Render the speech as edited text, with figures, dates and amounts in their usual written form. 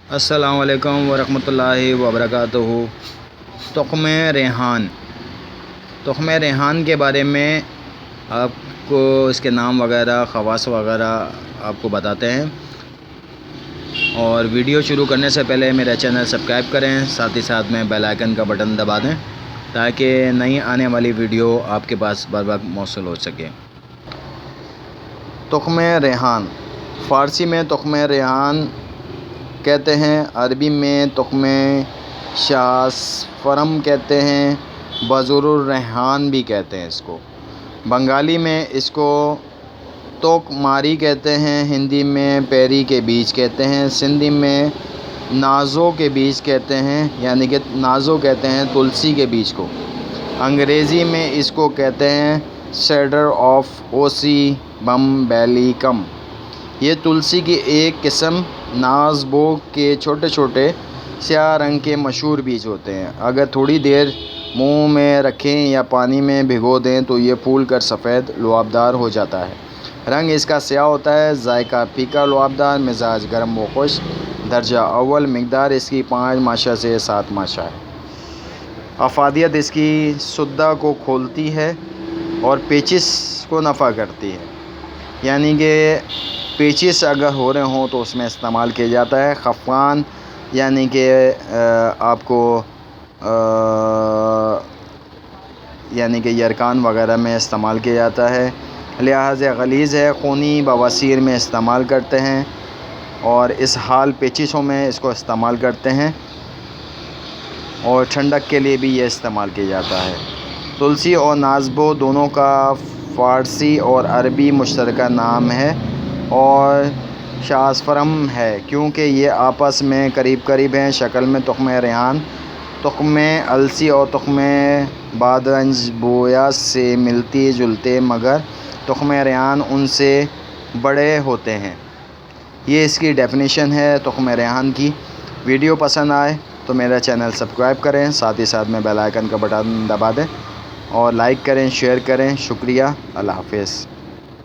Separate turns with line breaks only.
السلام علیکم ورحمۃ اللہ وبرکاتہ۔ تخم ریحان کے بارے میں آپ کو اس کے نام وغیرہ خواص وغیرہ آپ کو بتاتے ہیں، اور ویڈیو شروع کرنے سے پہلے میرا چینل سبسکرائب کریں، ساتھ ہی ساتھ میں بیل آئیکن کا بٹن دبا دیں تاکہ نئی آنے والی ویڈیو آپ کے پاس بر وقت موصول ہو سکے۔ تخم ریحان فارسی میں تخم ریحان کہتے ہیں، عربی میں تخم شاسفرم کہتے ہیں، بذور الریحان بھی کہتے ہیں اس کو۔ بنگالی میں اس کو توک ماری کہتے ہیں، ہندی میں پیری کے بیج کہتے ہیں، سندھی میں نازو کے بیج کہتے ہیں، یعنی کہ نازو کہتے ہیں تلسی کے بیج کو۔ انگریزی میں اس کو کہتے ہیں سیڈر آف اوسی بم بیلیکم۔ یہ تلسی کی ایک قسم نازبو کے چھوٹے چھوٹے سیاہ رنگ کے مشہور بیج ہوتے ہیں۔ اگر تھوڑی دیر منہ میں رکھیں یا پانی میں بھگو دیں تو یہ پھول کر سفید لعابدار ہو جاتا ہے۔ رنگ اس کا سیاہ ہوتا ہے، ذائقہ پھیکا لعابدار، مزاج گرم و خشک، درجہ اول، مقدار اس کی 5 ماشا سے 7 ماشا ہے۔ افادیت اس کی سدہ کو کھولتی ہے اور پیچس کو نفع کرتی ہے، یعنی کہ پیچس اگر ہو رہے ہوں تو اس میں استعمال کیا جاتا ہے۔ خفقان یعنی کہ آپ کو یعنی کہ یرکان وغیرہ میں استعمال کیا جاتا ہے۔ لہذا غلیظ ہے، خونی بواسیر میں استعمال کرتے ہیں، اور اسہال پیچسوں میں اس کو استعمال کرتے ہیں، اور ٹھنڈک کے لیے بھی یہ استعمال کیا جاتا ہے۔ تلسی اور نازبو دونوں کا فارسی اور عربی مشترکہ نام ہے اور شاسفرم ہے، کیونکہ یہ آپس میں قریب ہیں۔ شکل میں تخم ریحان تخم السی اور تخم بادرنج بویا سے ملتی جلتے، مگر تخم ریحان ان سے بڑے ہوتے ہیں۔ یہ اس کی ڈیفینیشن ہے تخم ریحان کی۔ ویڈیو پسند آئے تو میرا چینل سبسکرائب کریں، ساتھ ہی ساتھ میں بیل آئیکن کا بٹن دبا دیں، اور لائک کریں، شیئر کریں۔ شکریہ، اللہ حافظ۔